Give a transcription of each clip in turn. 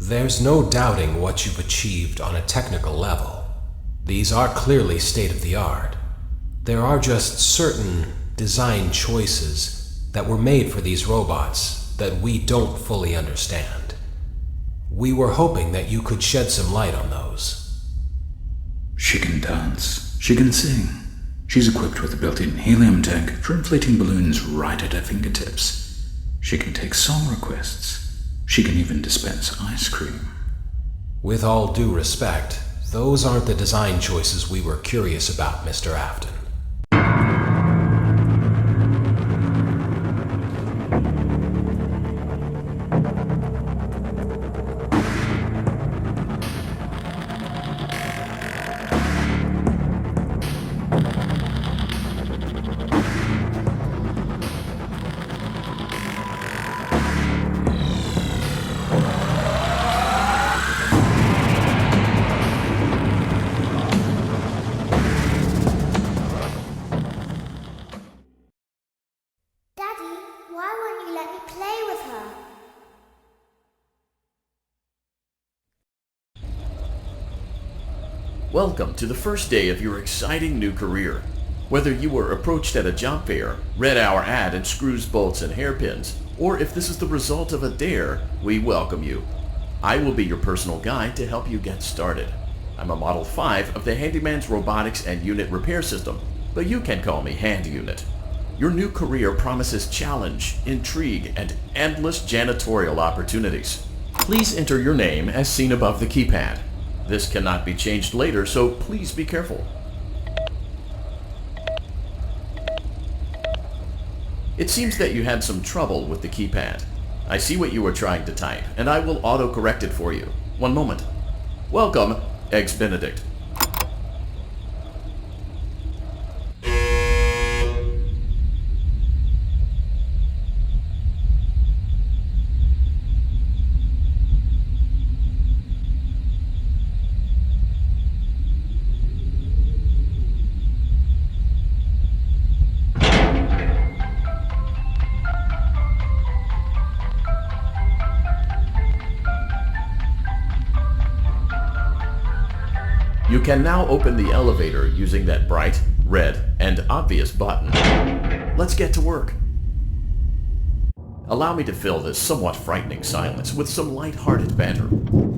There's no doubting what you've achieved on a technical level. These are clearly state-of-the-art. There are just certain design choices that were made for these robots that we don't fully understand. We were hoping that you could shed some light on those. She can dance. She can sing. She's equipped with a built-in helium tank for inflating balloons right at her fingertips. She can take song requests. She can even dispense ice cream. With all due respect, those aren't the design choices we were curious about, Mr. Afton. Welcome to the first day of your exciting new career. Whether you were approached at a job fair, read our ad in screws, bolts, and hairpins, or if this is the result of a dare, we welcome you. I will be your personal guide to help you get started. I'm a Model 5 of the Handyman's Robotics and Unit Repair System, but you can call me Hand Unit. Your new career promises challenge, intrigue, and endless janitorial opportunities. Please enter your name as seen above the keypad. This cannot be changed later, so please be careful. It seems that you had some trouble with the keypad. I see what you were trying to type, and I will auto-correct it for you. One moment. Welcome, Eggs Benedict. You can now open the elevator using that bright, red, and obvious button. Let's get to work. Allow me to fill this somewhat frightening silence with some light-hearted banter.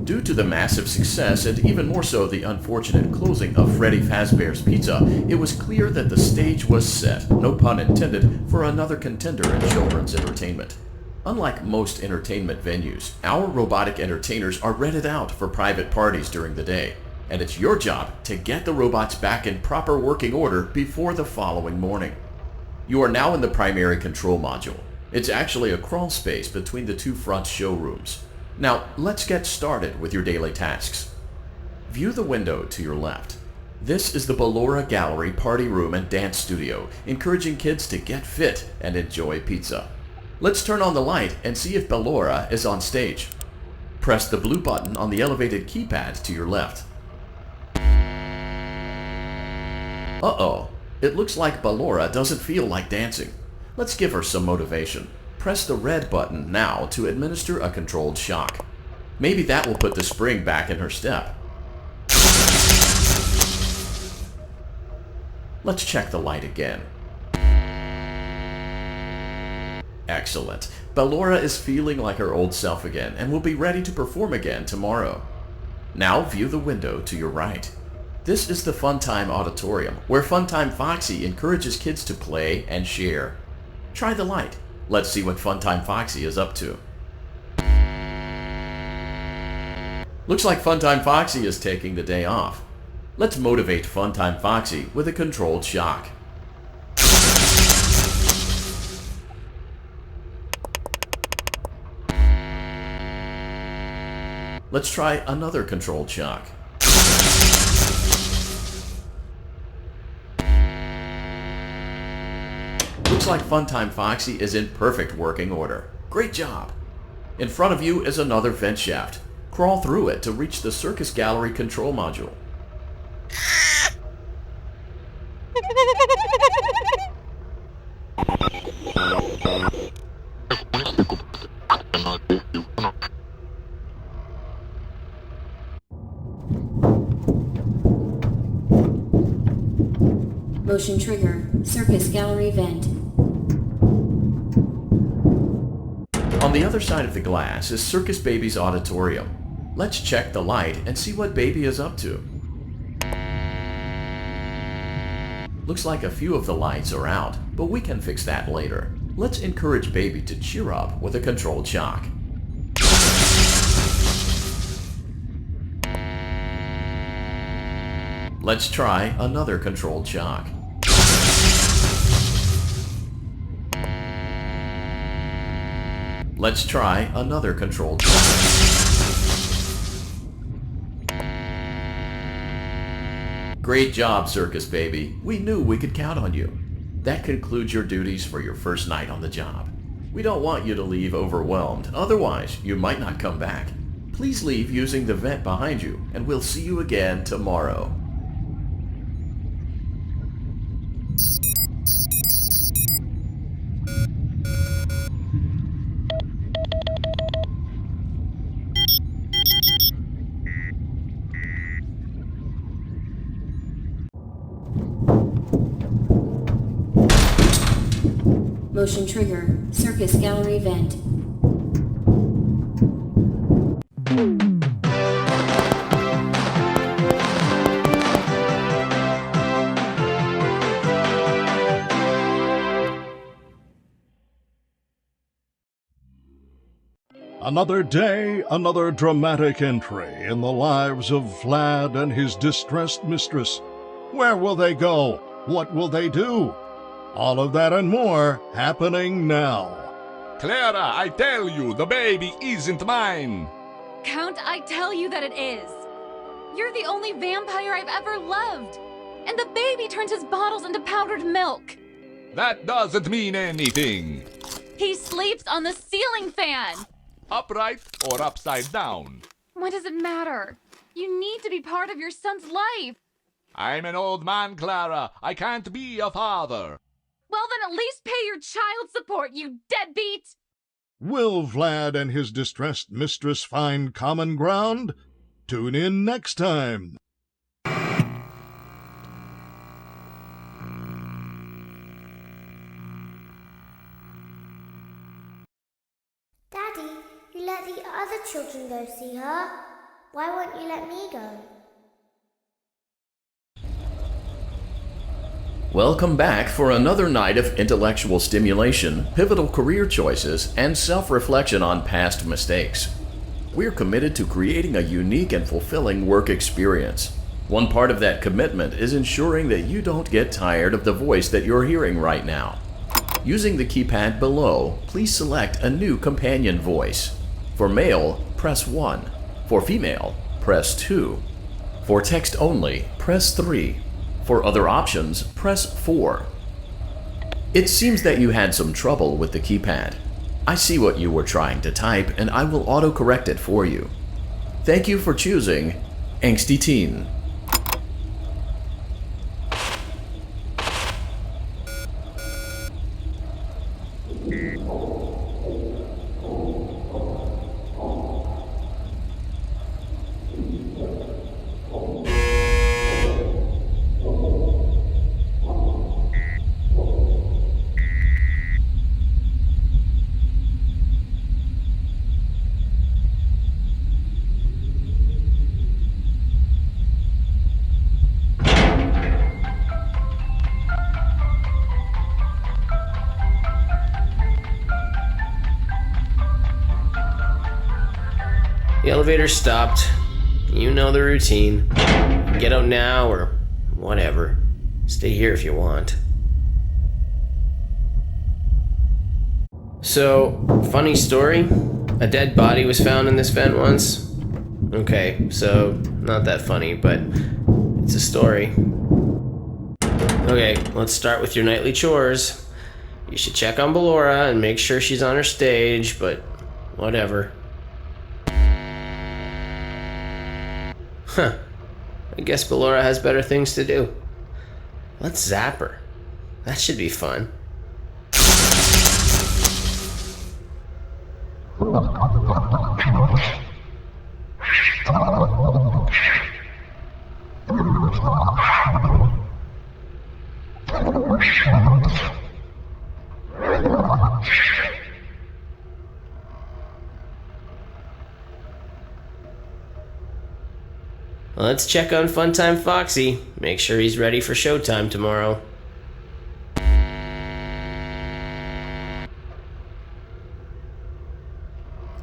Due to the massive success, and even more so the unfortunate closing of Freddy Fazbear's Pizza, it was clear that the stage was set, no pun intended, for another contender in children's entertainment. Unlike most entertainment venues, our robotic entertainers are rented out for private parties during the day. And it's your job to get the robots back in proper working order before the following morning. You are now in the primary control module. It's actually a crawl space between the two front showrooms. Now, let's get started with your daily tasks. View the window to your left. This is the Ballora Gallery Party Room and Dance Studio, encouraging kids to get fit and enjoy pizza. Let's turn on the light and see if Ballora is on stage. Press the blue button on the elevated keypad to your left. Uh-oh, it looks like Ballora doesn't feel like dancing. Let's give her some motivation. Press the red button now to administer a controlled shock. Maybe that will put the spring back in her step. Let's check the light again. Excellent. Ballora is feeling like her old self again and will be ready to perform again tomorrow. Now view the window to your right. This is the Funtime Auditorium, where Funtime Foxy encourages kids to play and share. Try the light. Let's see what Funtime Foxy is up to. Looks like Funtime Foxy is taking the day off. Let's motivate Funtime Foxy with a controlled shock. Let's try another controlled shock. Looks like Funtime Foxy is in perfect working order. Great job! In front of you is another vent shaft. Crawl through it to reach the Circus Gallery control module. Motion trigger. Circus gallery vent. On the other side of the glass is Circus Baby's auditorium. Let's check the light and see what Baby is up to. Looks like a few of the lights are out, but we can fix that later. Let's encourage Baby to cheer up with a controlled shock. Let's try another controlled shock. Let's try another controlled shock. Great job, Circus Baby. We knew we could count on you. That concludes your duties for your first night on the job. We don't want you to leave overwhelmed, otherwise you might not come back. Please leave using the vent behind you, and we'll see you again tomorrow. Motion trigger. Circus gallery vent. Another day, another dramatic entry in the lives of Vlad and his distressed mistress. Where will they go? What will they do? All of that and more happening now. Clara, I tell you, the baby isn't mine. Count, I tell you that it is. You're the only vampire I've ever loved. And the baby turns his bottles into powdered milk. That doesn't mean anything. He sleeps on the ceiling fan. Upright or upside down? What does it matter? You need to be part of your son's life. I'm an old man, Clara. I can't be a father. Well, then at least pay your child support, you deadbeat! Will Vlad and his distressed mistress find common ground? Tune in next time. Daddy, you let the other children go see her. Why won't you let me go? Welcome back for another night of intellectual stimulation, pivotal career choices, and self-reflection on past mistakes. We're committed to creating a unique and fulfilling work experience. One part of that commitment is ensuring that you don't get tired of the voice that you're hearing right now. Using the keypad below, please select a new companion voice. For male, press 1. For female, press 2. For text only, press 3. For other options, press 4. It seems that you had some trouble with the keypad. I see what you were trying to type, and I will autocorrect it for you. Thank you for choosing Angsty Teen. The elevator stopped. You know the routine. Get out now or whatever. Stay here if you want. So, funny story. A dead body was found in this vent once. Okay, so not that funny, but it's a story. Okay, let's start with your nightly chores. You should check on Ballora and make sure she's on her stage, but whatever. Huh. I guess Ballora has better things to do. Let's zap her. That should be fun. Let's check on Funtime Foxy. Make sure he's ready for showtime tomorrow.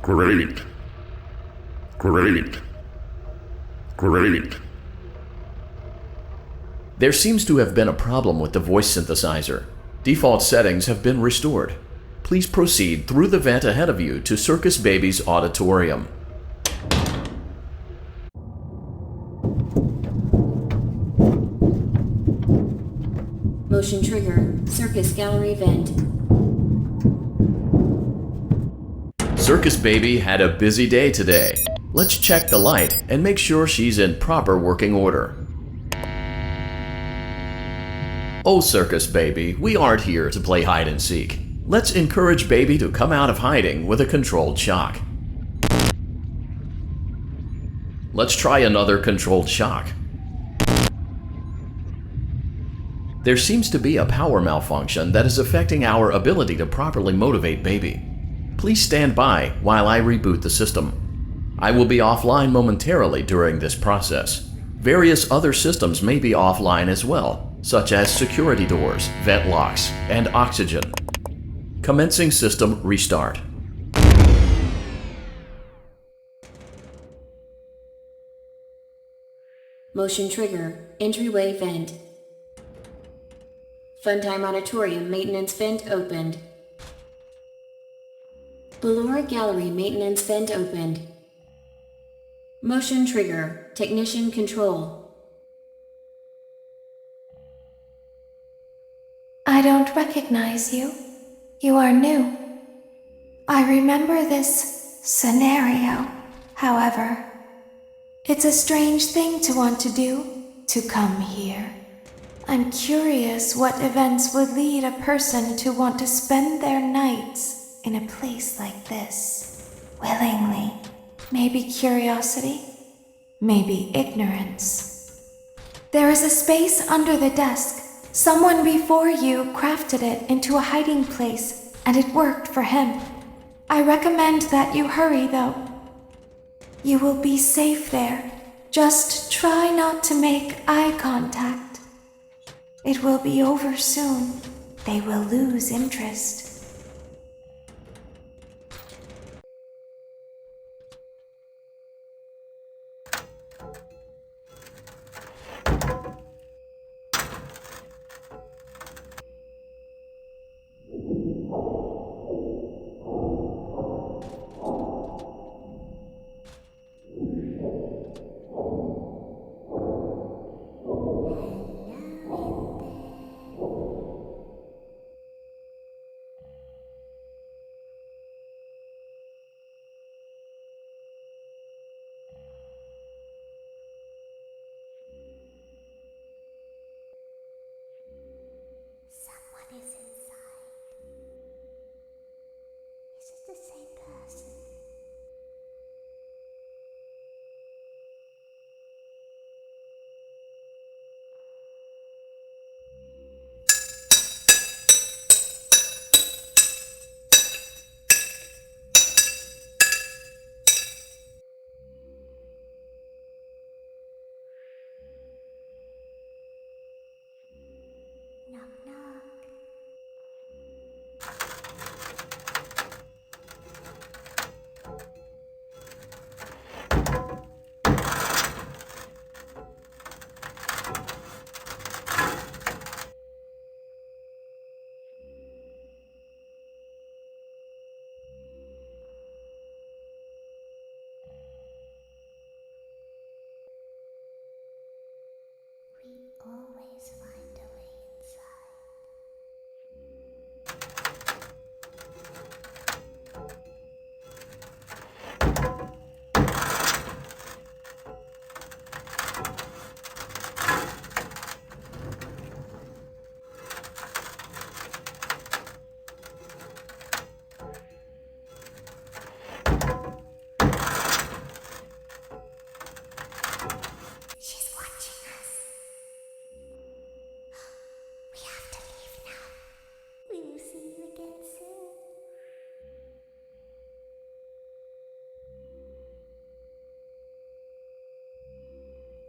Great. Great. Great. There seems to have been a problem with the voice synthesizer. Default settings have been restored. Please proceed through the vent ahead of you to Circus Baby's auditorium. Motion trigger. Circus gallery vent. Circus Baby had a busy day today. Let's check the light and make sure she's in proper working order. Oh, Circus Baby, we aren't here to play hide and seek. Let's encourage Baby to come out of hiding with a controlled shock. Let's try another controlled shock. There seems to be a power malfunction that is affecting our ability to properly motivate Baby. Please stand by while I reboot the system. I will be offline momentarily during this process. Various other systems may be offline as well, such as security doors, vent locks, and oxygen. Commencing system restart. Motion trigger. Entryway vent. Funtime auditorium maintenance vent opened. Ballora gallery maintenance vent opened. Motion trigger. Technician control. I don't recognize you. You are new. I remember this scenario, however. It's a strange thing to want to do, to come here. I'm curious what events would lead a person to want to spend their nights in a place like this. Willingly. Maybe curiosity, maybe ignorance. There is a space under the desk. Someone before you crafted it into a hiding place, and it worked for him. I recommend that you hurry, though. You will be safe there. Just try not to make eye contact. It will be over soon. They will lose interest.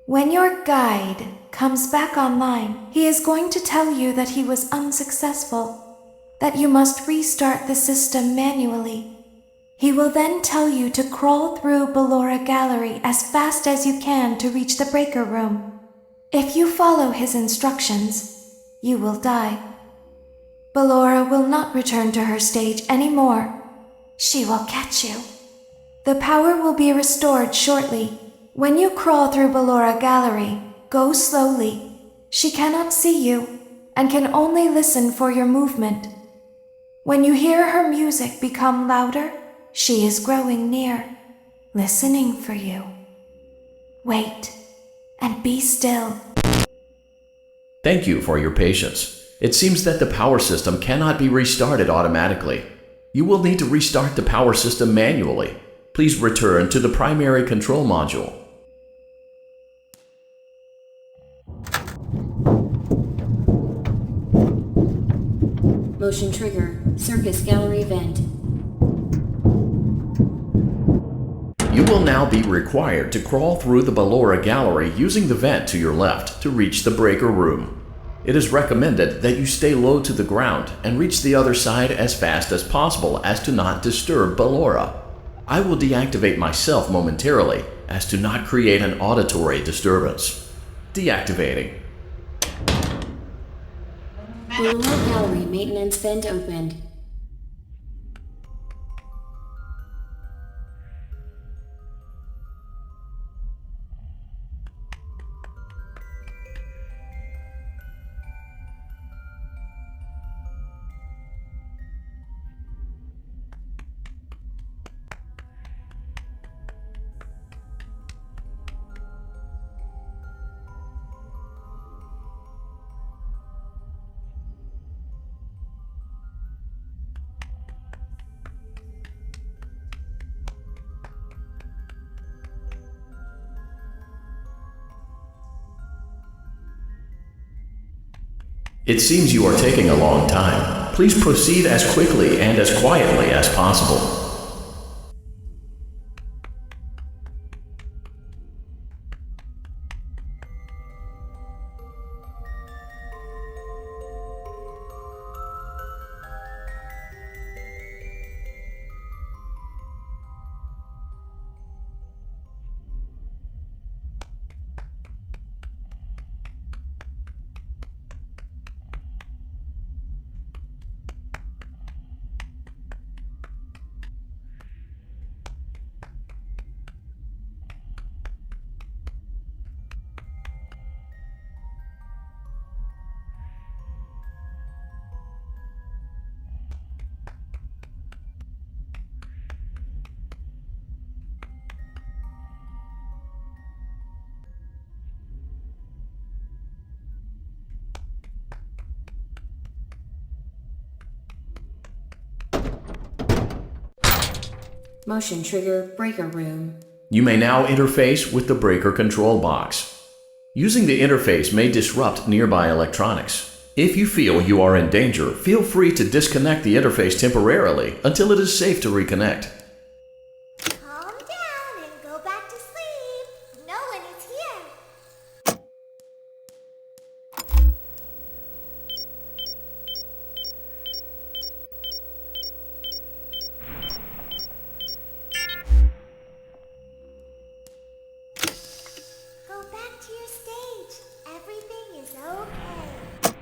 When your guide comes back online, he is going to tell you that he was unsuccessful, that you must restart the system manually. He will then tell you to crawl through Ballora Gallery as fast as you can to reach the breaker room. If you follow his instructions, you will die. Ballora will not return to her stage anymore. She will catch you. The power will be restored shortly. When you crawl through Ballora Gallery, go slowly. She cannot see you and can only listen for your movement. When you hear her music become louder, she is growing near, listening for you. Wait and be still. Thank you for your patience. It seems that the power system cannot be restarted automatically. You will need to restart the power system manually. Please return to the primary control module. Motion trigger. Circus gallery vent. You will now be required to crawl through the Ballora Gallery using the vent to your left to reach the breaker room. It is recommended that you stay low to the ground and reach the other side as fast as possible as to not disturb Ballora. I will deactivate myself momentarily as to not create an auditory disturbance. Deactivating. Ballora gallery maintenance vent opened. It seems you are taking a long time. Please proceed as quickly and as quietly as possible. Motion trigger breaker room. You may now interface with the breaker control box. Using the interface may disrupt nearby electronics. If you feel you are in danger, feel free to disconnect the interface temporarily until it is safe to reconnect. Calm down and go back to sleep. No one is here. Go back to your stage. Everything is okay.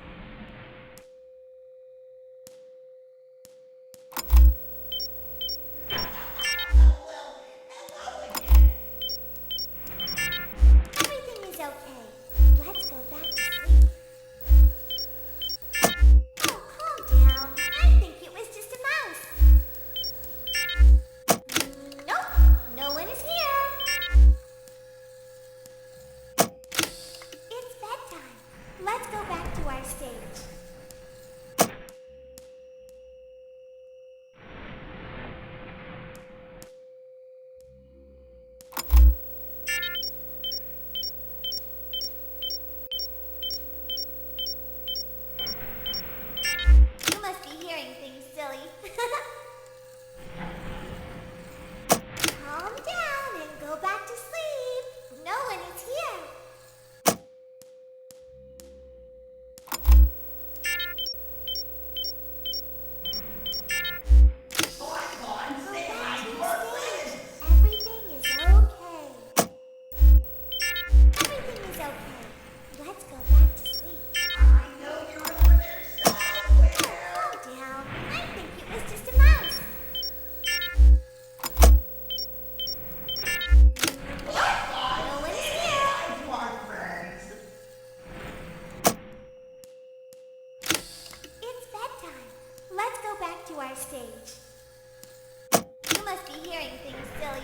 must be hearing things, silly.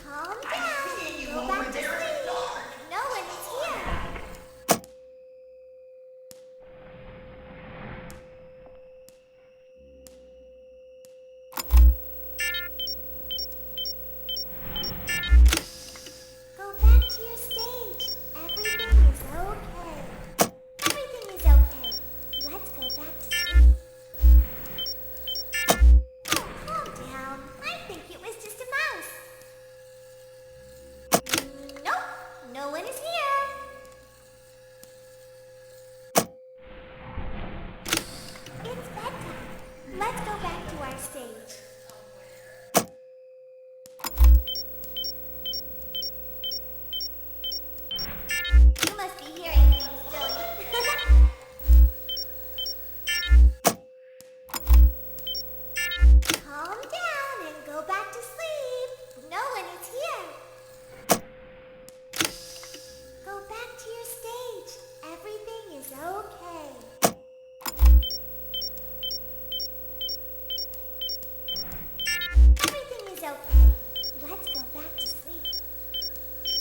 Calm down. Go back to sleep. No one is here. Go back to your stage. Everything is okay. Everything is okay. Let's go back to sleep. Oh, calm down. I think it was just a mouse. Nope, no one is here. It's bedtime. Let's go back to our stage. You must be hearing things, silly. Calm down and go back to sleep. No one is here. Go back to your stage. Everything is okay. Everything is okay. Let's go back to sleep.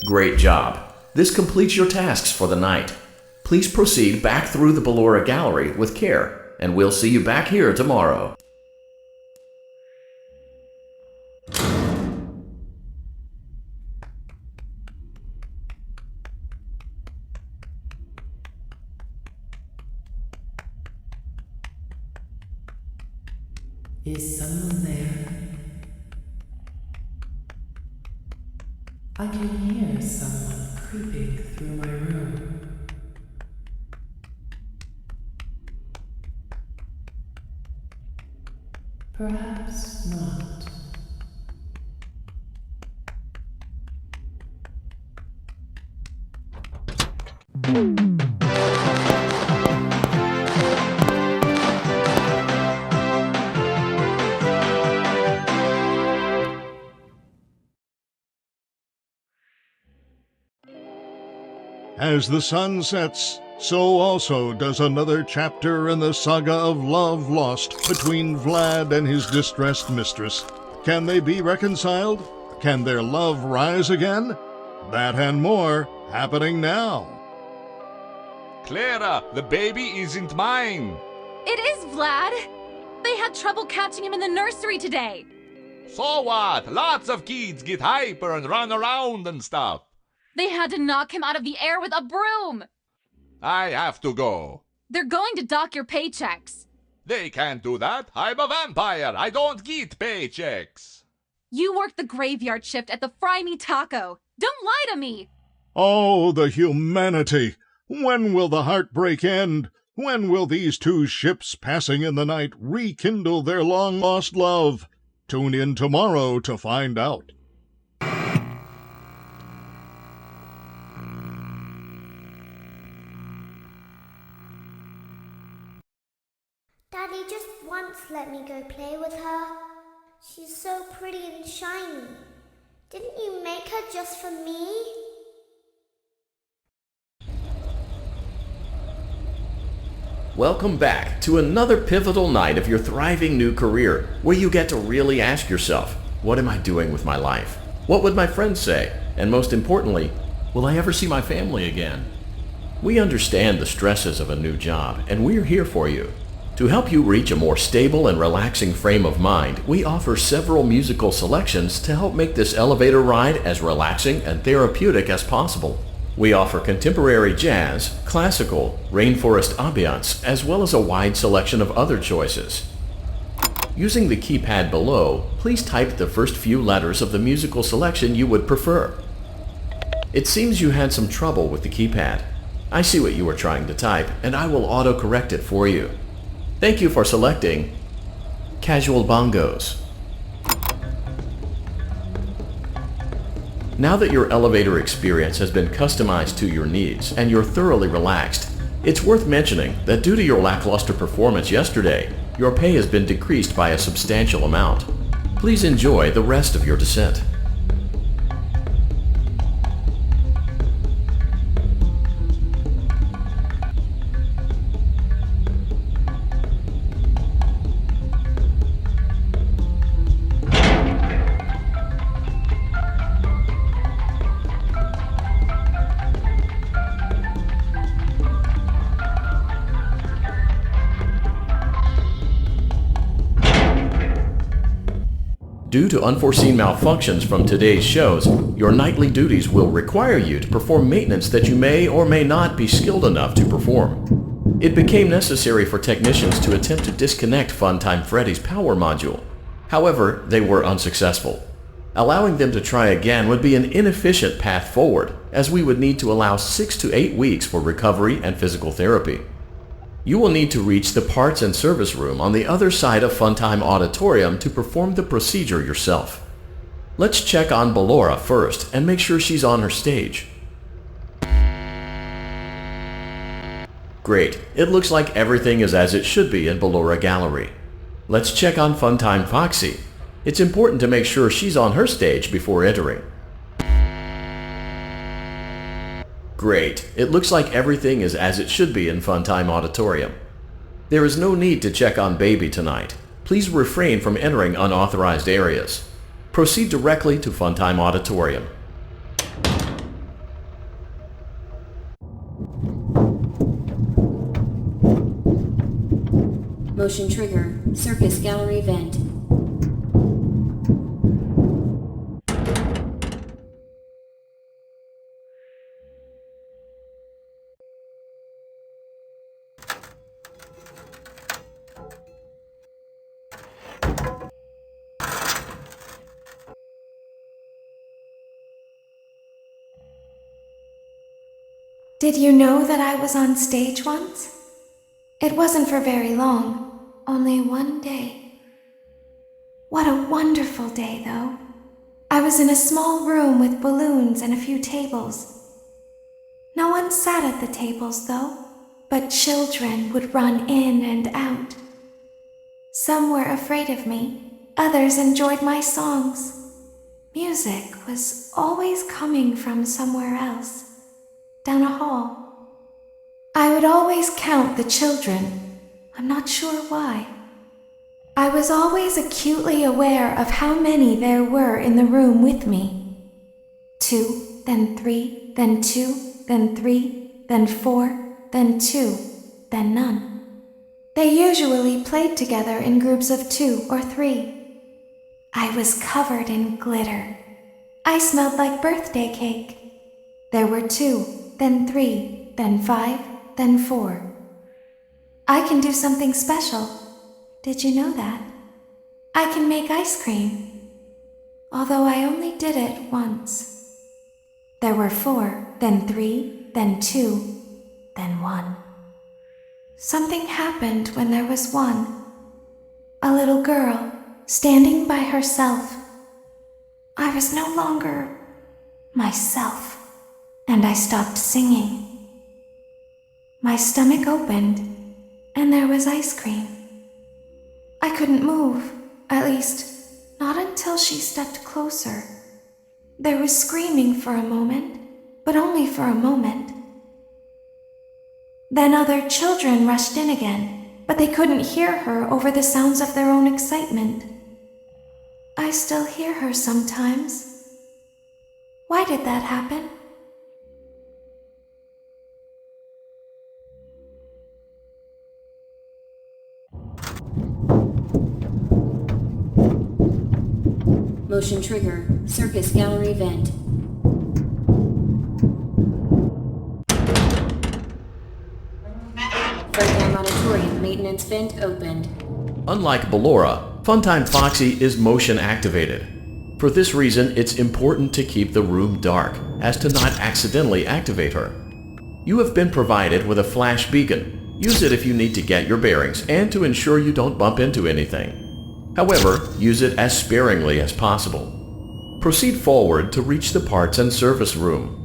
Great job. This completes your tasks for the night. Please proceed back through the Ballora Gallery with care, and we'll see you back here tomorrow. Is someone there? I can hear someone creeping through my room. Perhaps not. As the sun sets, so also does another chapter in the saga of love lost between Vlad and his distressed mistress. Can they be reconciled? Can their love rise again? That and more happening now. Clara, the baby isn't mine. It is Vlad. They had trouble catching him in the nursery today. So what? Lots of kids get hyper and run around and stuff. They had to knock him out of the air with a broom. I have to go. They're going to dock your paychecks. They can't do that. I'm a vampire. I don't get paychecks. You work the graveyard shift at the Fry Me Taco. Don't lie to me. Oh, the humanity! When will the heartbreak end? When will these two ships passing in the night rekindle their long-lost love? Tune in tomorrow to find out. Daddy just once let me go play with her. She's so pretty and shiny. Didn't you make her just for me? Welcome back to another pivotal night of your thriving new career, where you get to really ask yourself, what am I doing with my life? What would my friends say? And most importantly, will I ever see my family again? We understand the stresses of a new job, and we're here for you. To help you reach a more stable and relaxing frame of mind, we offer several musical selections to help make this elevator ride as relaxing and therapeutic as possible. We offer contemporary jazz, classical, rainforest ambiance, as well as a wide selection of other choices. Using the keypad below, please type the first few letters of the musical selection you would prefer. It seems you had some trouble with the keypad. I see what you were trying to type, and I will autocorrect it for you. Thank you for selecting Casual Bongos. Now that your elevator experience has been customized to your needs and you're thoroughly relaxed, it's worth mentioning that due to your lackluster performance yesterday, your pay has been decreased by a substantial amount. Please enjoy the rest of your descent. Due to unforeseen malfunctions from today's shows, your nightly duties will require you to perform maintenance that you may or may not be skilled enough to perform. It became necessary for technicians to attempt to disconnect Funtime Freddy's power module. However, they were unsuccessful. Allowing them to try again would be an inefficient path forward, as we would need to allow 6 to 8 weeks for recovery and physical therapy. You will need to reach the parts and service room on the other side of Funtime Auditorium to perform the procedure yourself. Let's check on Ballora first and make sure she's on her stage. Great, it looks like everything is as it should be in Ballora Gallery. Let's check on Funtime Foxy. It's important to make sure she's on her stage before entering. Great. It looks like everything is as it should be in Funtime Auditorium. There is no need to check on Baby tonight. Please refrain from entering unauthorized areas. Proceed directly to Funtime Auditorium. Motion trigger. Circus gallery vent. Did you know that I was on stage once? It wasn't for very long, only one day. What a wonderful day, though. I was in a small room with balloons and a few tables. No one sat at the tables, though, but children would run in and out. Some were afraid of me, others enjoyed my songs. Music was always coming from somewhere else. Down a hall. I would always count the children. I'm not sure why. I was always acutely aware of how many there were in the room with me. 2, then 3, then 2, then 3, then 4, then 2, then none. They usually played together in groups of 2 or 3. I was covered in glitter. I smelled like birthday cake. There were 2. Then 3, then 5, then 4. I can do something special. Did you know that? I can make ice cream. Although I only did it once. There were 4, then 3, then 2, then 1. Something happened when there was 1. A little girl, standing by herself. I was no longer myself. And I stopped singing. My stomach opened, and there was ice cream. I couldn't move, at least, not until she stepped closer. There was screaming for a moment, but only for a moment. Then other children rushed in again, but they couldn't hear her over the sounds of their own excitement. I still hear her sometimes. Why did that happen? Motion trigger. Circus gallery vent. Funtime Auditorium maintenance vent opened. Unlike Ballora, Funtime Foxy is motion activated. For this reason, it's important to keep the room dark, as to not accidentally activate her. You have been provided with a flash beacon. Use it if you need to get your bearings and to ensure you don't bump into anything. However, use it as sparingly as possible. Proceed forward to reach the parts and service room.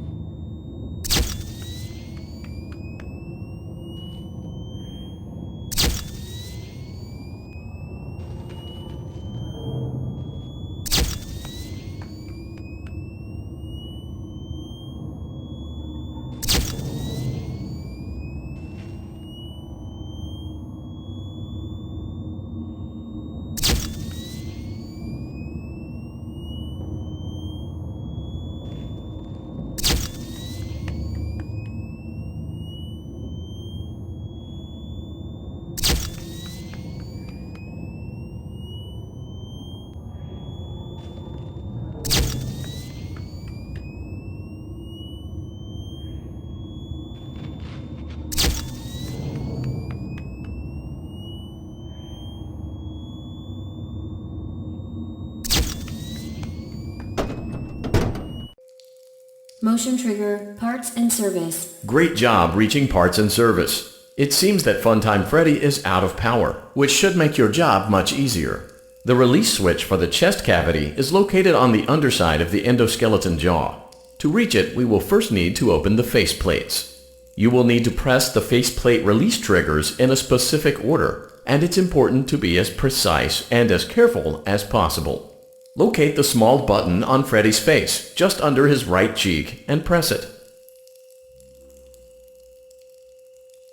Motion trigger, parts and service. Great job reaching parts and service. It seems that Funtime Freddy is out of power, which should make your job much easier. The release switch for the chest cavity is located on the underside of the endoskeleton jaw. To reach it, we will first need to open the face plates. You will need to press the faceplate release triggers in a specific order, and it's important to be as precise and as careful as possible. Locate the small button on Freddy's face, just under his right cheek, and press it.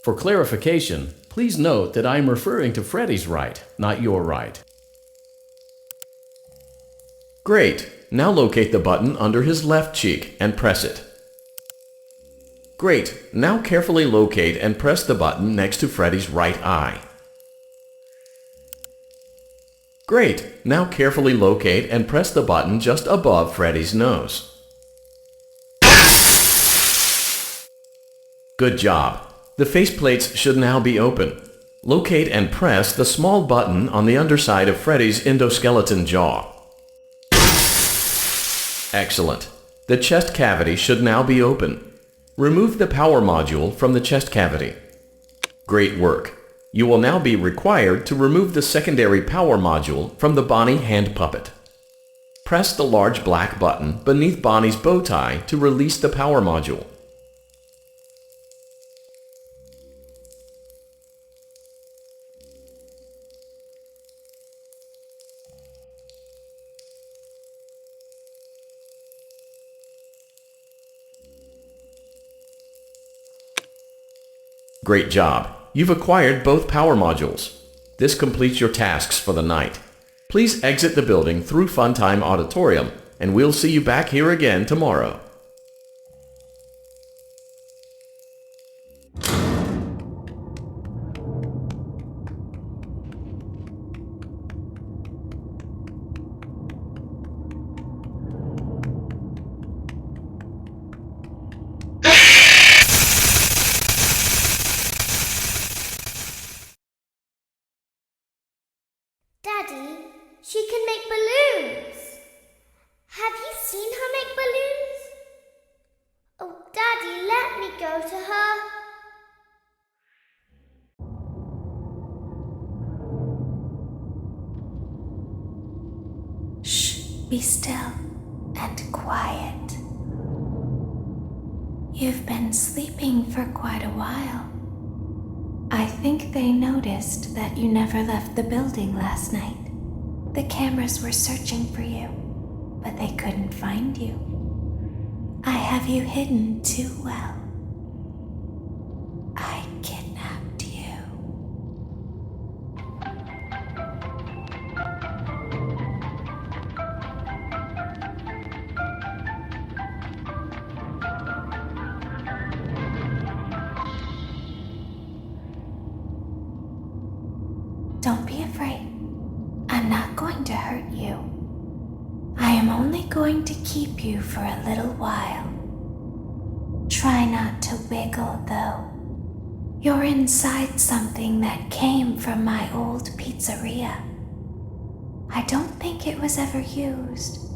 For clarification, please note that I am referring to Freddy's right, not your right. Great! Now locate the button under his left cheek and press it. Great! Now carefully locate and press the button next to Freddy's right eye. Great! Now carefully locate and press the button just above Freddy's nose. Good job! The faceplates should now be open. Locate and press the small button on the underside of Freddy's endoskeleton jaw. Excellent. The chest cavity should now be open. Remove the power module from the chest cavity. Great work. You will now be required to remove the secondary power module from the Bonnie hand puppet. Press the large black button beneath Bonnie's bow tie to release the power module. Great job! You've acquired both power modules. This completes your tasks for the night. Please exit the building through Funtime Auditorium, and we'll see you back here again tomorrow. Daddy, she can make balloons. Have you seen her make balloons? Oh, Daddy, let me go to her. Shh, be still and quiet. You've been sleeping for quite a while. I think they noticed that you never left the building last night. The cameras were searching for you, but they couldn't find you. I have you hidden too well. I kidnapped you. Don't be afraid. I'm not going to hurt you. I am only going to keep you for a little while. Try not to wiggle, though. You're inside something that came from my old pizzeria. I don't think it was ever used.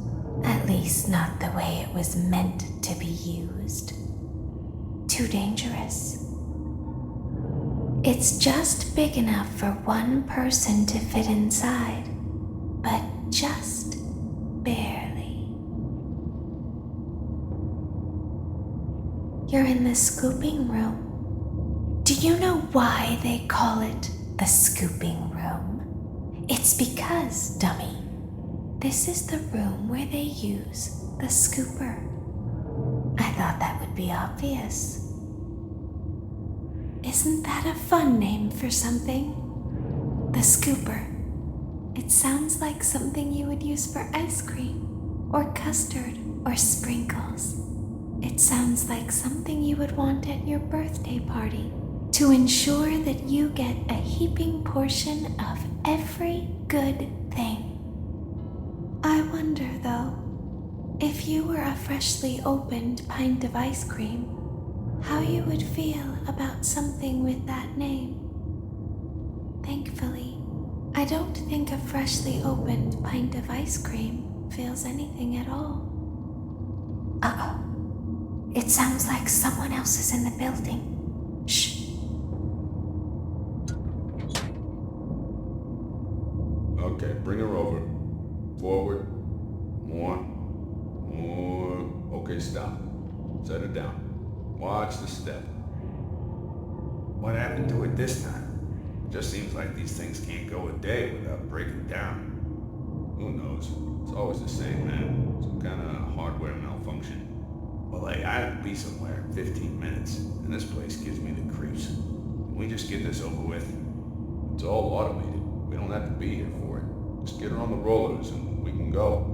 At least not the way it was meant to be used. Too dangerous. It's just big enough for one person to fit inside, but just barely. You're in the scooping room. Do you know why they call it the scooping room? It's because, dummy, this is the room where they use the scooper. I thought that would be obvious. Isn't that a fun name for something? The scooper. It sounds like something you would use for ice cream, or custard, or sprinkles. It sounds like something you would want at your birthday party to ensure that you get a heaping portion of every good thing. I wonder, though, if you were a freshly opened pint of ice cream, how you would feel about something with that name. Thankfully, I don't think a freshly opened pint of ice cream feels anything at all. Uh-oh. It sounds like someone else is in the building. Shh. Okay, bring her over. Forward. More. Okay, stop. Set her down. Watch the step. What happened to it this time? It just seems like these things can't go a day without breaking down. Who knows? It's always the same, man. Some kind of hardware malfunction. Well, hey, I have to be somewhere in 15 minutes, and this place gives me the creeps. Can we just get this over with? It's all automated. We don't have to be here for it. Just get her on the rollers and we can go.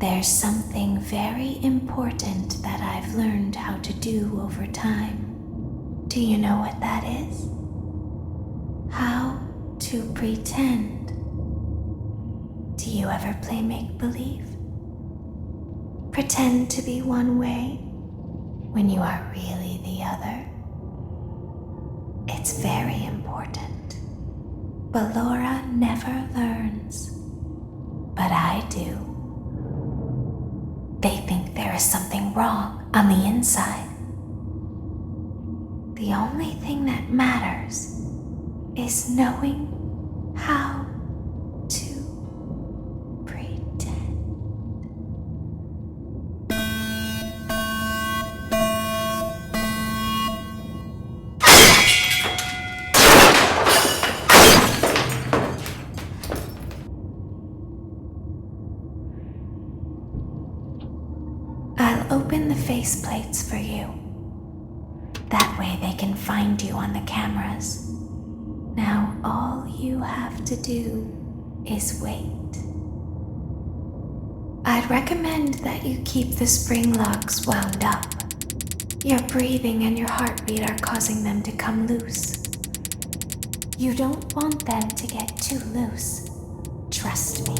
There's something very important that I've learned how to do over time. Do you know what that is? How to pretend. Do you ever play make-believe? Pretend to be one way when you are really the other. It's very important. But Laura never learns. But I do. They think there is something wrong on the inside. The only thing that matters is knowing how to pretend. I'll open the faceplates for you. That way they can find you on the cameras. Now all you have to do is wait. I'd recommend that you keep the spring locks wound up. Your breathing and your heartbeat are causing them to come loose. You don't want them to get too loose. Trust me.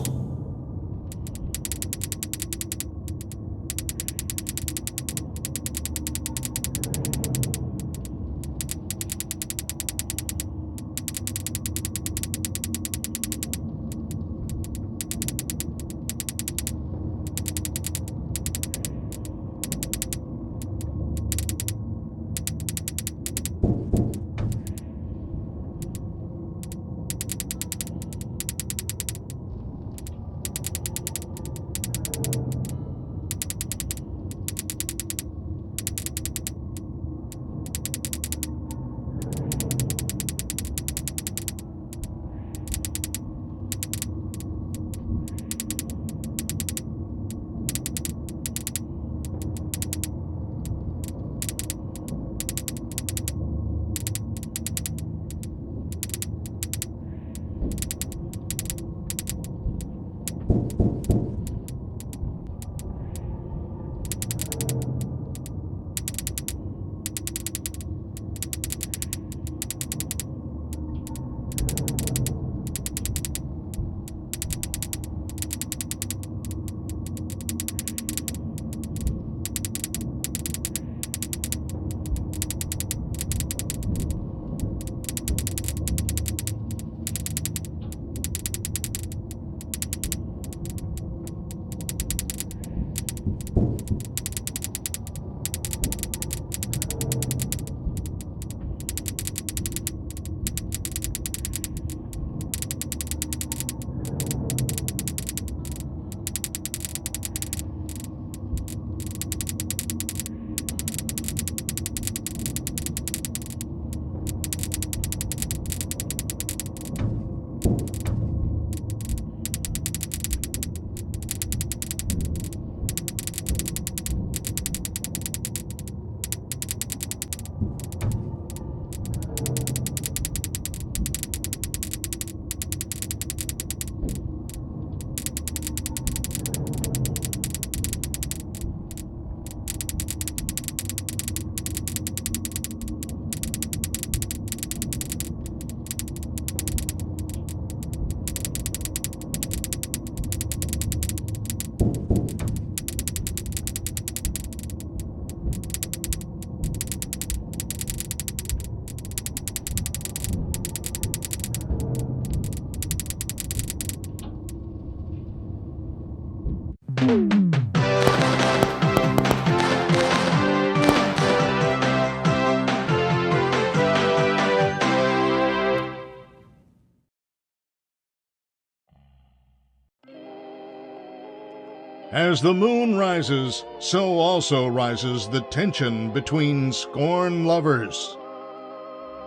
As the moon rises, so also rises the tension between scorn lovers.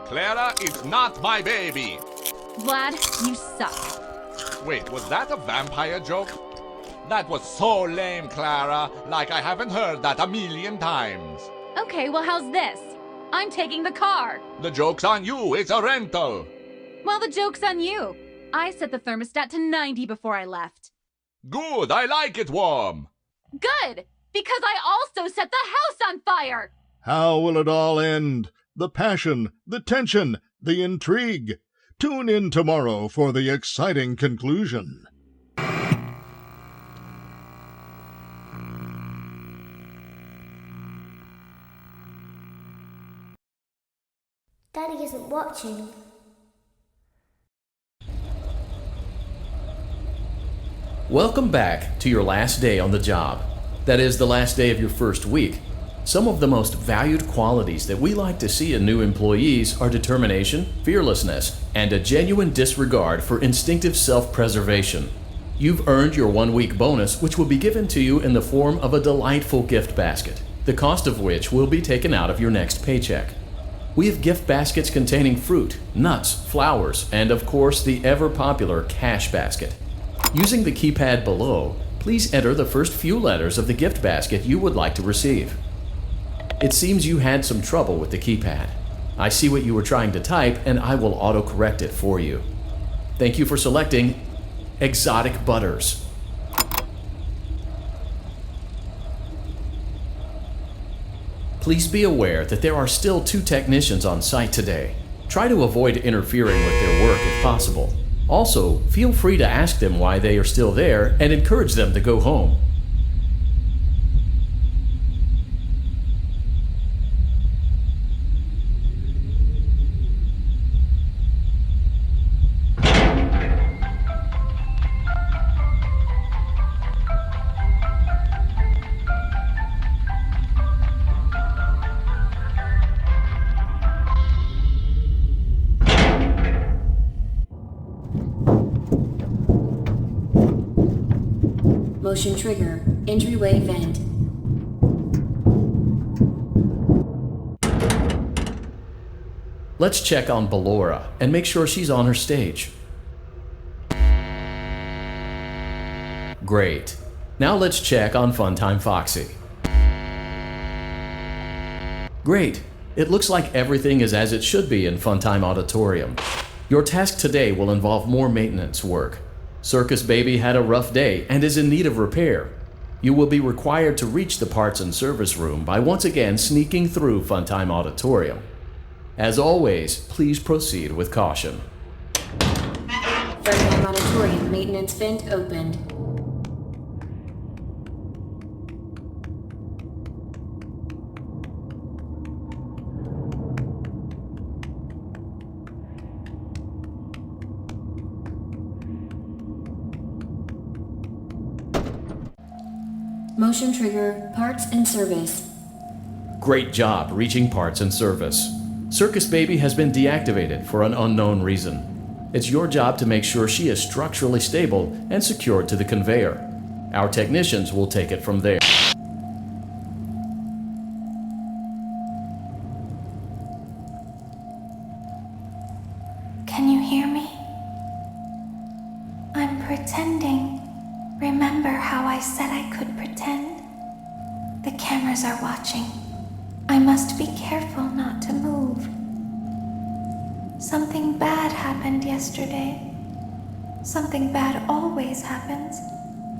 Clara, it's not my baby. Vlad, you suck. Wait, was that a vampire joke? That was so lame, Clara. Like I haven't heard that a million times. Okay, well, how's this? I'm taking the car. The joke's on you. It's a rental. Well, the joke's on you. I set the thermostat to 90 before I left. Good. I like it warm. Good, because I also set the house on fire. How will it all end? The passion, the tension, the intrigue. Tune in tomorrow for the exciting conclusion. Daddy isn't watching. Welcome back to your last day on the job. That is, the last day of your first week. Some of the most valued qualities that we like to see in new employees are determination, fearlessness, and a genuine disregard for instinctive self-preservation. You've earned your 1-week bonus, which will be given to you in the form of a delightful gift basket, the cost of which will be taken out of your next paycheck. We have gift baskets containing fruit, nuts, flowers, and of course the ever-popular cash basket. Using the keypad below, please enter the first few letters of the gift basket you would like to receive. It seems you had some trouble with the keypad. I see what you were trying to type, and I will auto-correct it for you. Thank you for selecting Exotic Butters. Please be aware that there are still 2 technicians on site today. Try to avoid interfering with their work if possible. Also, feel free to ask them why they are still there and encourage them to go home. Motion trigger. Entryway vent. Let's check on Ballora and make sure she's on her stage. Great. Now let's check on Funtime Foxy. Great. It looks like everything is as it should be in Funtime Auditorium. Your task today will involve more maintenance work. Circus Baby had a rough day and is in need of repair. You will be required to reach the parts and service room by once again sneaking through Funtime Auditorium. As always, please proceed with caution. Funtime Auditorium maintenance vent opened. Motion trigger, parts and service. Great job reaching parts and service. Circus Baby has been deactivated for an unknown reason. It's your job to make sure she is structurally stable and secured to the conveyor. Our technicians will take it from there. Can you hear me? I'm pretending. Remember how I said I could pretend? The cameras are watching. I must be careful not to move. Something bad happened yesterday. Something bad always happens.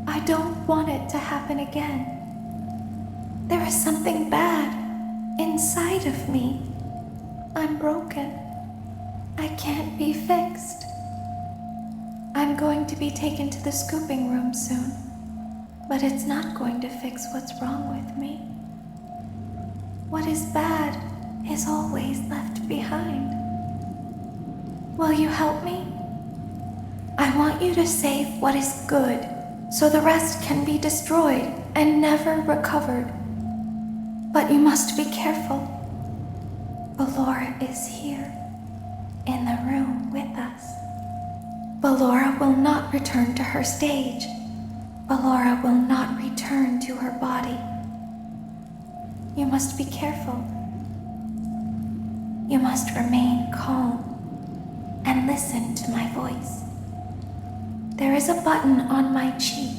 I don't want it to happen again. There is something bad inside of me. I'm broken. I can't be fixed. I'm going to be taken to the scooping room soon, but it's not going to fix what's wrong with me. What is bad is always left behind. Will you help me? I want you to save what is good so the rest can be destroyed and never recovered. But you must be careful. Ballora is here, in the room with us. Ballora will not return to her stage. Ballora will not return to her body. You must be careful. You must remain calm and listen to my voice. There is a button on my cheek.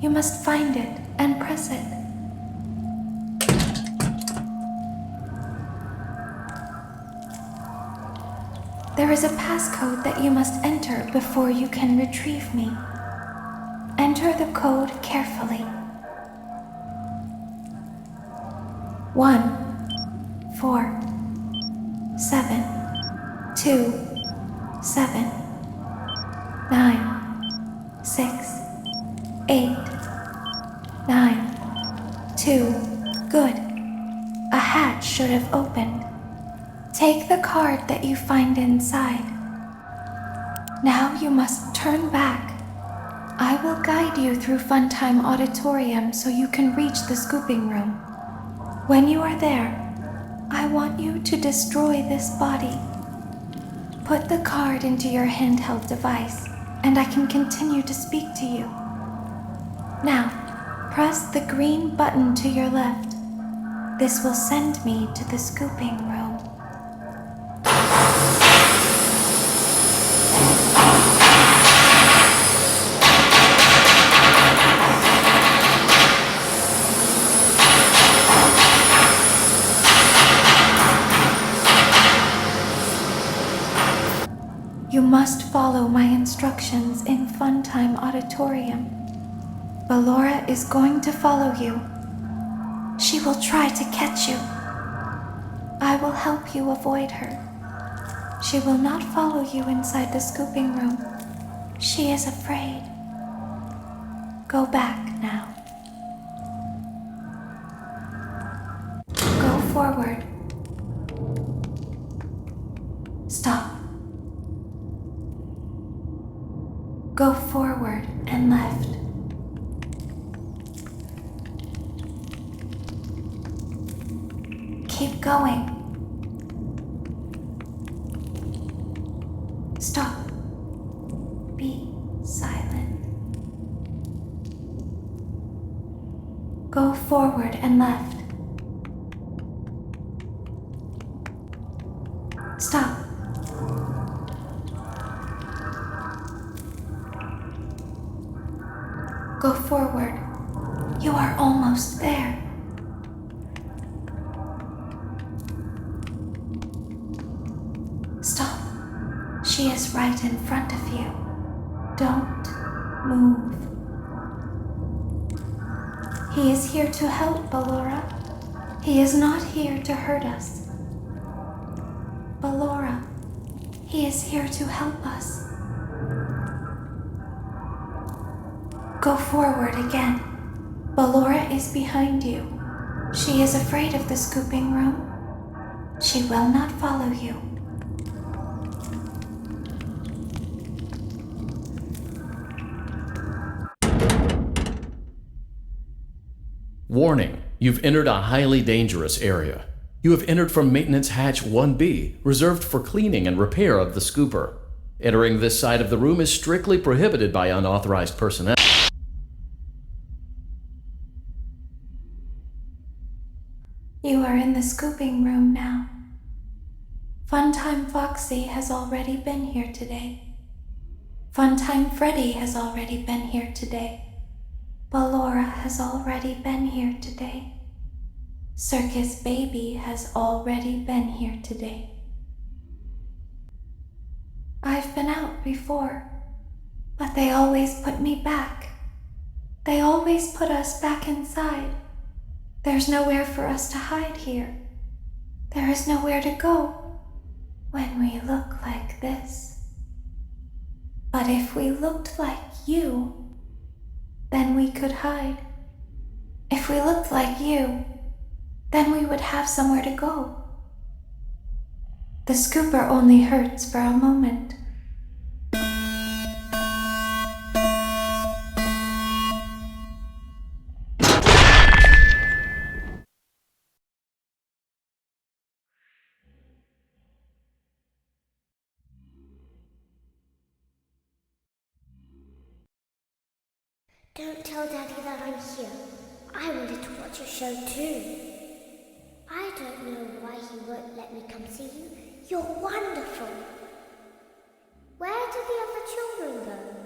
You must find it and press it. There is a passcode that you must enter before you can retrieve me. Enter the code carefully. 1, 4, 7, 2, 7, 9, 6, 8, 9, 2. Good. A hatch should have opened. Take the card that you find inside. Now you must turn back. I will guide you through Funtime Auditorium so you can reach the scooping room. When you are there, I want you to destroy this body. Put the card into your handheld device, and I can continue to speak to you. Now, press the green button to your left. This will send me to the scooping room. You must follow my instructions in Funtime Auditorium. Ballora is going to follow you. She will try to catch you. I will help you avoid her. She will not follow you inside the scooping room. She is afraid. Go back now. Go forward. Stop. Go forward and left. Keep going. Stop. Be silent. Go forward and left. Stop. Go forward. You are almost there. Stop. She is right in front of you. Don't move. He is here to help, Ballora. He is not here to hurt us. Ballora, he is here to help us. Go forward again. Ballora is behind you. She is afraid of the scooping room. She will not follow you. Warning, you've entered a highly dangerous area. You have entered from Maintenance Hatch 1B, reserved for cleaning and repair of the scooper. Entering this side of the room is strictly prohibited by unauthorized personnel. You are in the scooping room now. Funtime Foxy has already been here today. Funtime Freddy has already been here today. Ballora has already been here today. Circus Baby has already been here today. I've been out before, but they always put me back. They always put us back inside. There's nowhere for us to hide here. There is nowhere to go when we look like this. But if we looked like you, then we could hide. If we looked like you, then we would have somewhere to go. The scooper only hurts for a moment. Don't tell Daddy that I'm here. I wanted to watch a show too. I don't know why he won't let me come see you. You're wonderful. Where did the other children go?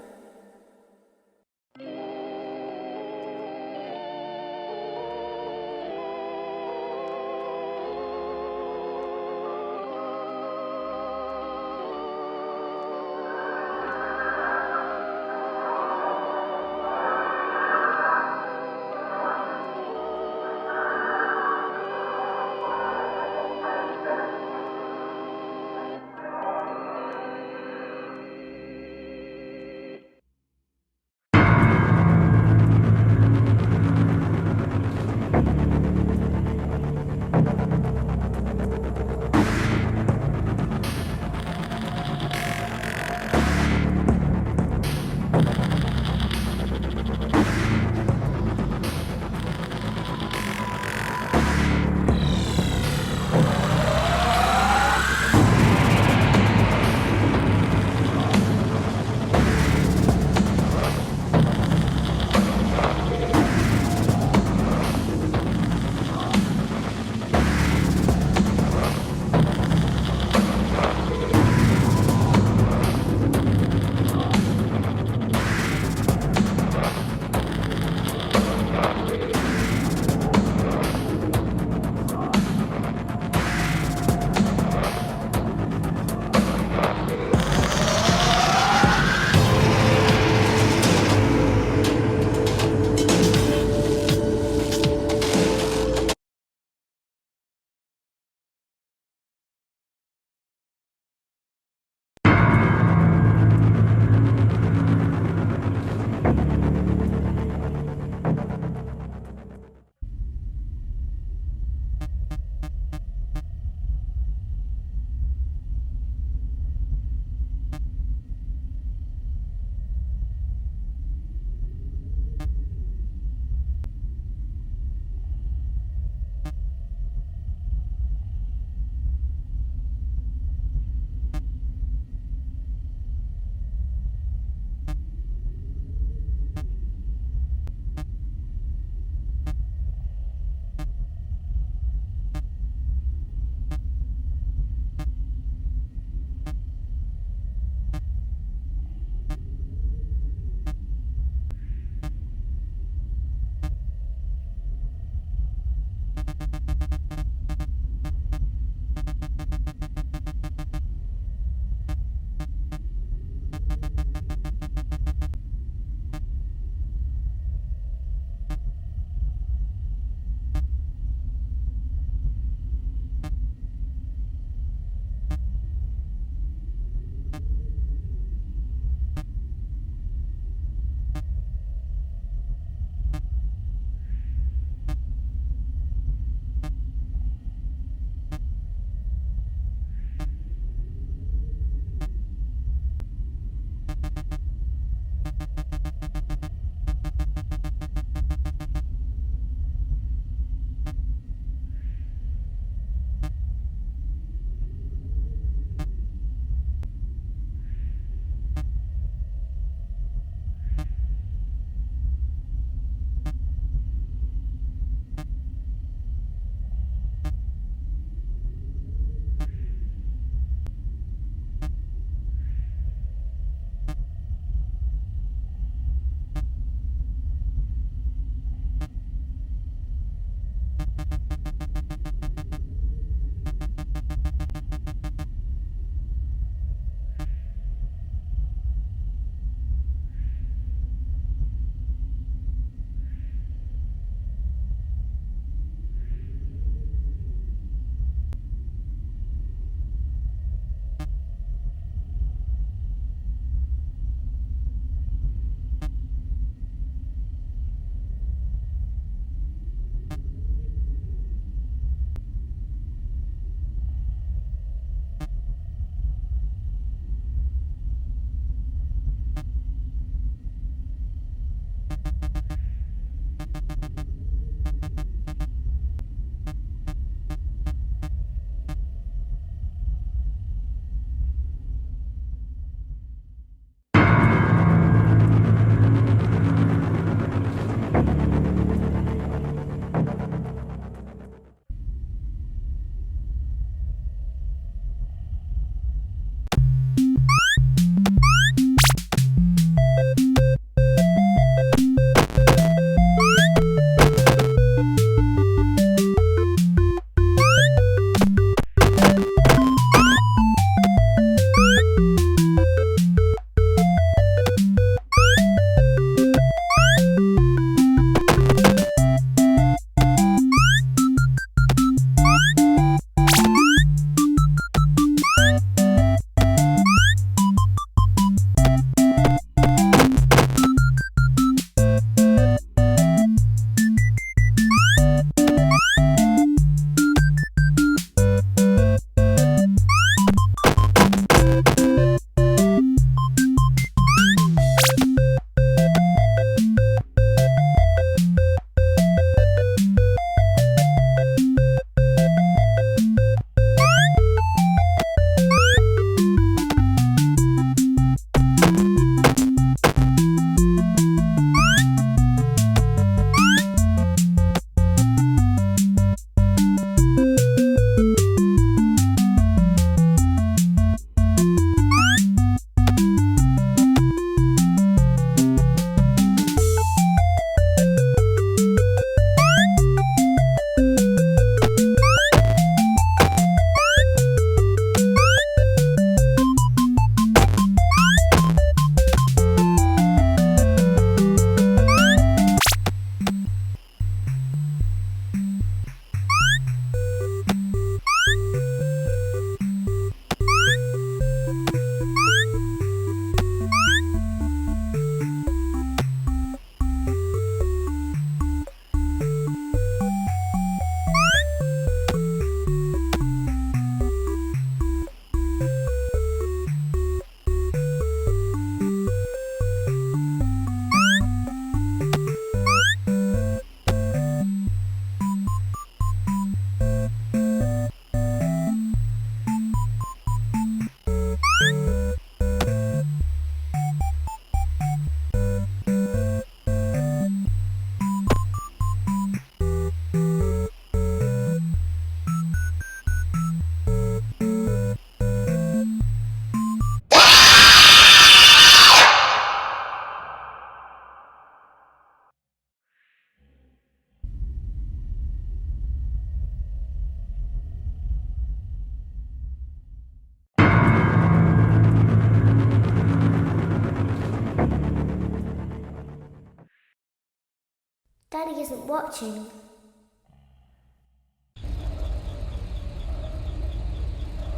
Daddy isn't watching.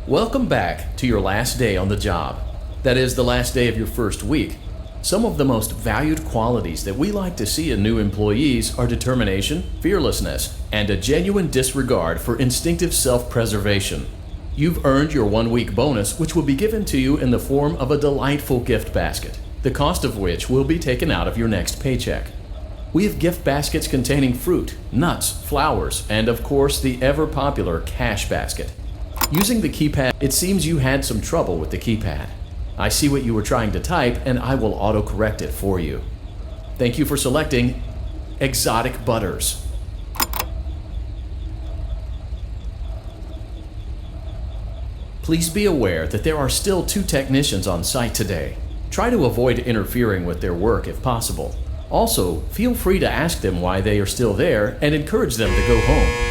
Welcome back to your last day on the job. That is, the last day of your first week. Some of the most valued qualities that we like to see in new employees are determination, fearlessness, and a genuine disregard for instinctive self-preservation. You've earned your 1-week bonus, which will be given to you in the form of a delightful gift basket, the cost of which will be taken out of your next paycheck. We have gift baskets containing fruit, nuts, flowers, and of course the ever-popular cash basket. Using the keypad, it seems you had some trouble with the keypad. I see what you were trying to type, and I will auto-correct it for you. Thank you for selecting Exotic Butters. Please be aware that there are still 2 technicians on site today. Try to avoid interfering with their work if possible. Also, feel free to ask them why they are still there and encourage them to go home.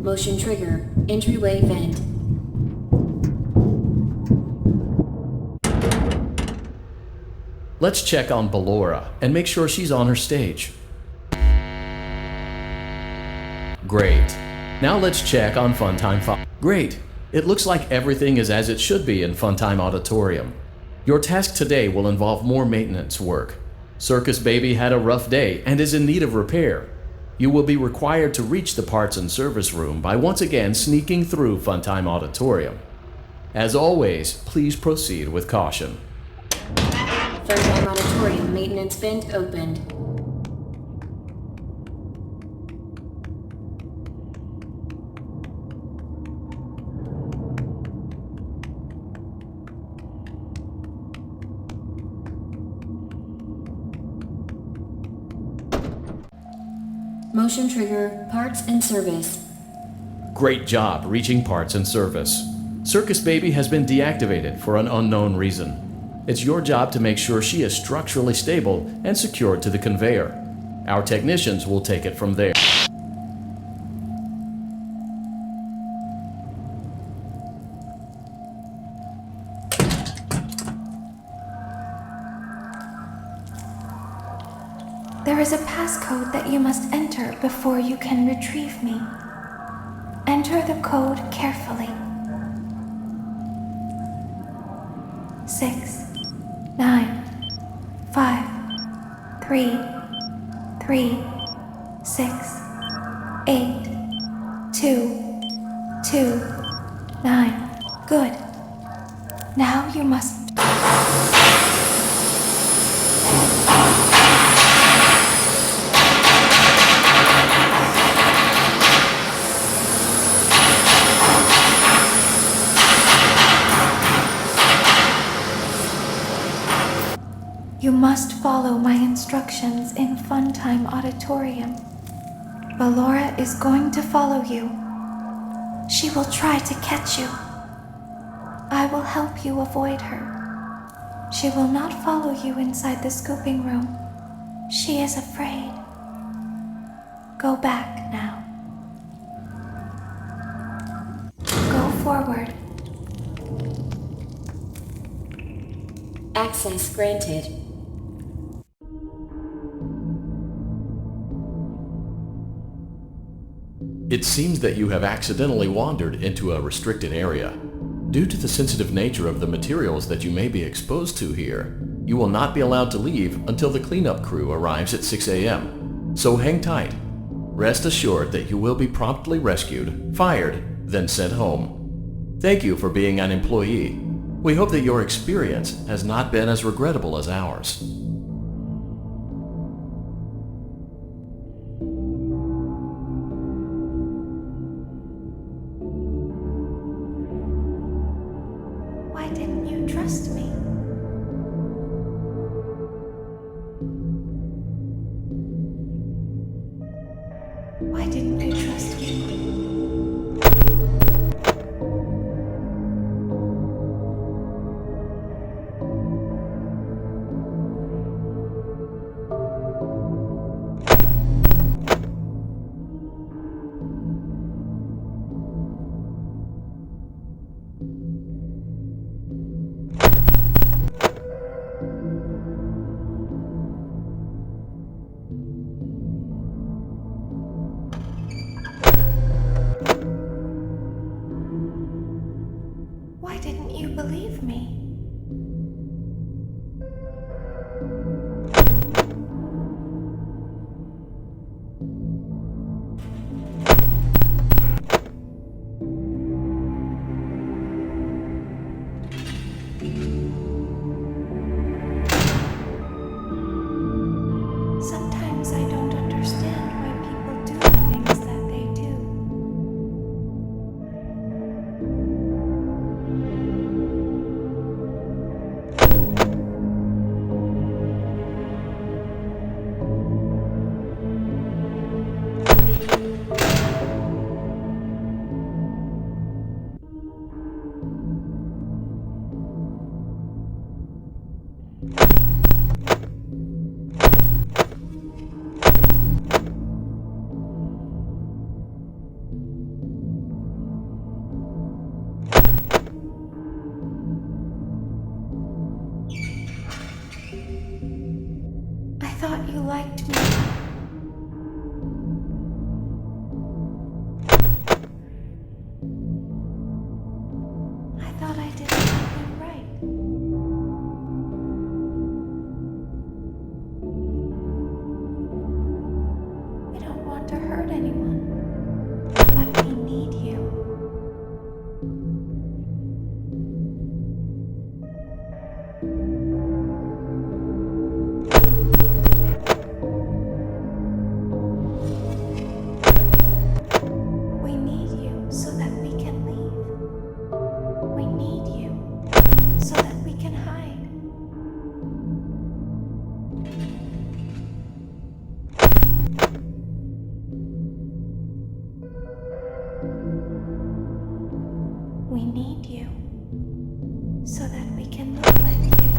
Motion trigger. Entryway vent. Let's check on Ballora and make sure she's on her stage. Great. Now let's check on Funtime 5. Great. It looks like everything is as it should be in Funtime Auditorium. Your task today will involve more maintenance work. Circus Baby had a rough day and is in need of repair. You will be required to reach the parts and service room by once again sneaking through Funtime Auditorium. As always, please proceed with caution. Funtime Auditorium maintenance vent opened. Motion trigger, parts and service. Great job reaching parts and service. Circus Baby has been deactivated for an unknown reason. It's your job to make sure she is structurally stable and secured to the conveyor. Our technicians will take it from there. There is a passcode that you must enter before you can retrieve me. Enter the code carefully. 6, 9, 5, 3, 3, 6, 8, 2, 2, 9. Good. Now you must... You must follow my instructions in Funtime Auditorium. Ballora is going to follow you. She will try to catch you. I will help you avoid her. She will not follow you inside the scooping room. She is afraid. Go back now. Go forward. Access granted. It seems that you have accidentally wandered into a restricted area. Due to the sensitive nature of the materials that you may be exposed to here, you will not be allowed to leave until the cleanup crew arrives at 6 a.m. So hang tight. Rest assured that you will be promptly rescued, fired, then sent home. Thank you for being an employee. We hope that your experience has not been as regrettable as ours. Why didn't you trust me? didn't you trust me? Why didn't you believe me? Sometimes I don't understand why people do the things that they do. I thought you liked me. I thought I did everything right. We don't want to hurt anyone, but we need you. We need you so that we can leave. We need you so that we can hide. We need you so that we can look like you.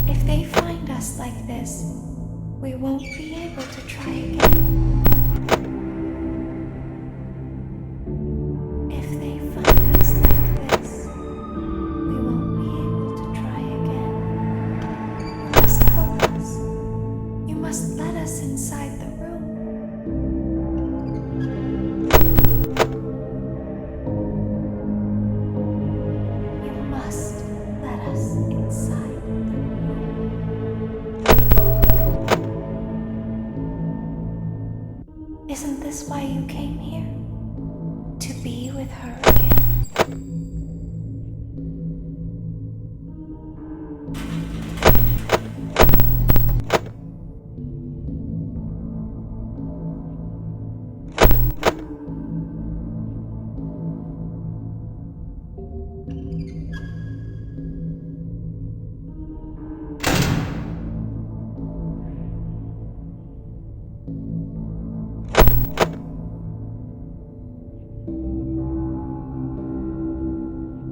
If they find us like this, we won't be able to try again. If they find us like this, we won't be able to try again. You must help us. You must let us inside the room. You must let us inside the room. Isn't this why you came here? To be with her again?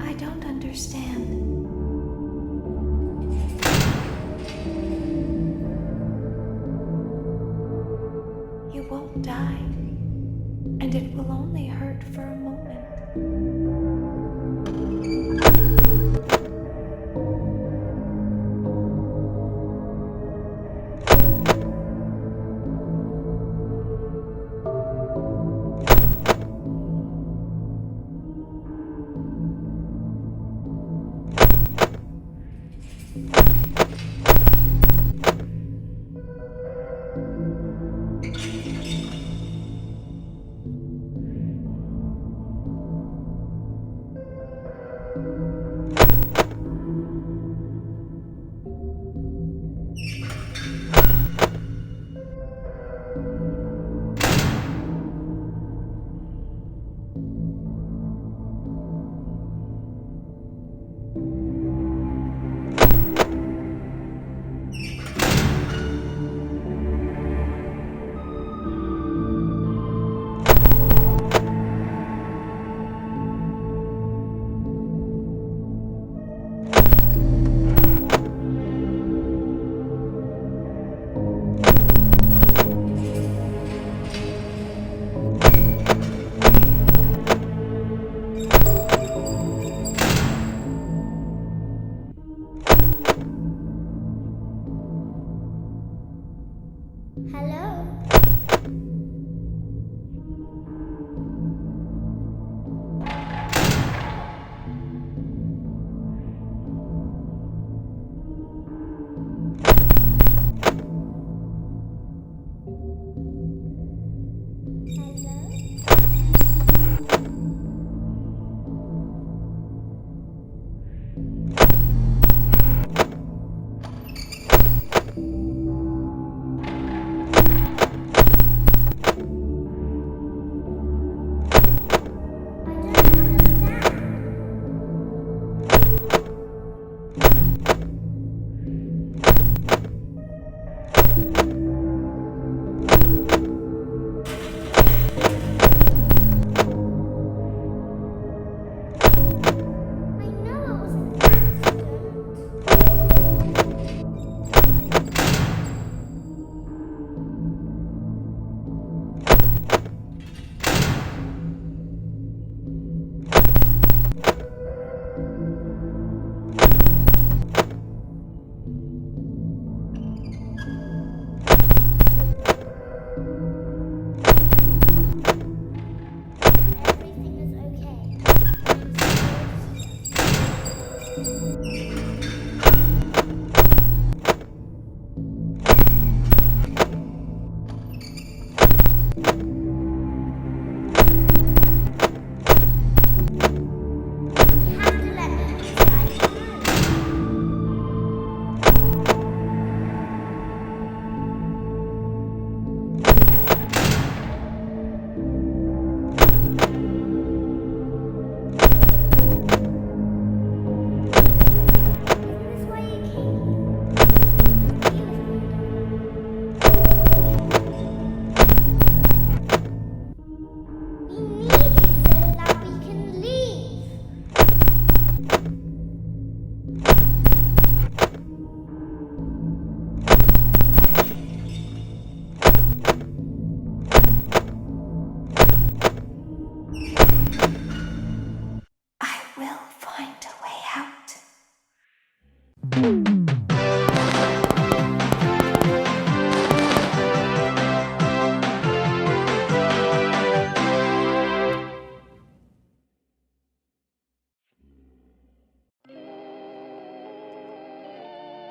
I don't understand. You won't die, and it will only hurt for a moment.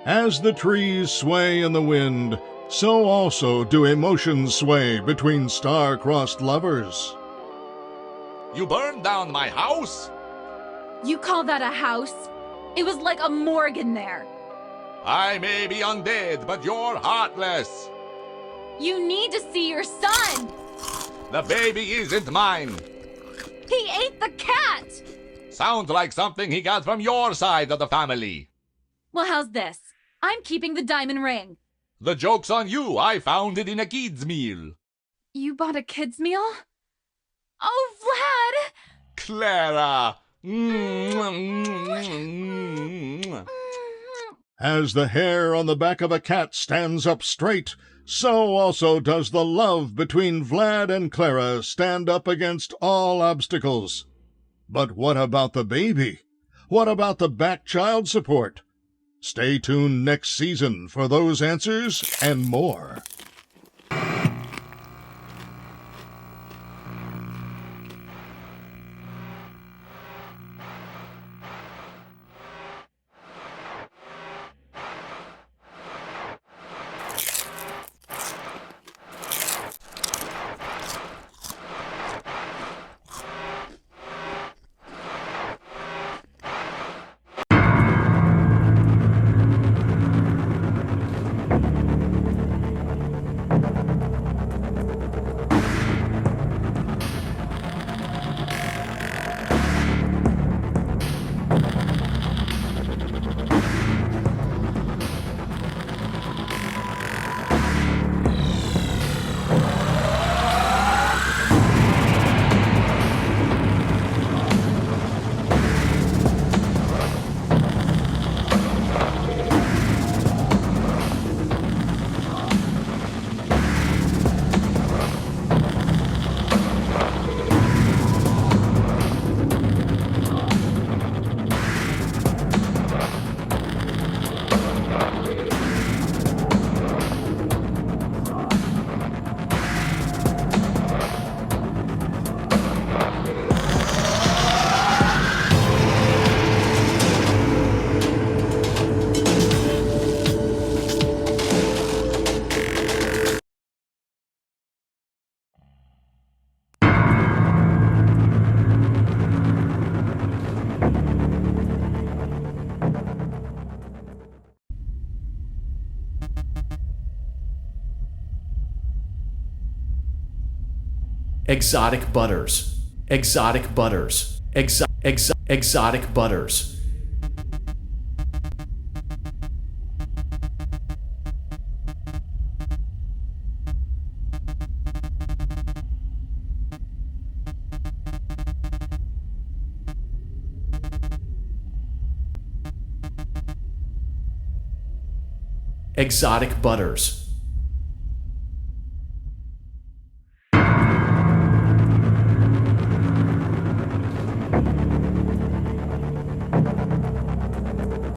As the trees sway in the wind, so also do emotions sway between star-crossed lovers. You burned down my house? You call that a house? It was like a morgue in there. I may be undead, but you're heartless. You need to see your son! The baby isn't mine. He ate the cat! Sounds like something he got from your side of the family. Well, how's this? I'm keeping the diamond ring. The joke's on you. I found it in a kid's meal. You bought a kid's meal? Oh, Vlad! Clara! As the hair on the back of a cat stands up straight, so also does the love between Vlad and Clara stand up against all obstacles. But what about the baby? What about the back child support? Stay tuned next season for those answers and more. Exotic butters. Exotic butters. Exotic butters. Exotic butters.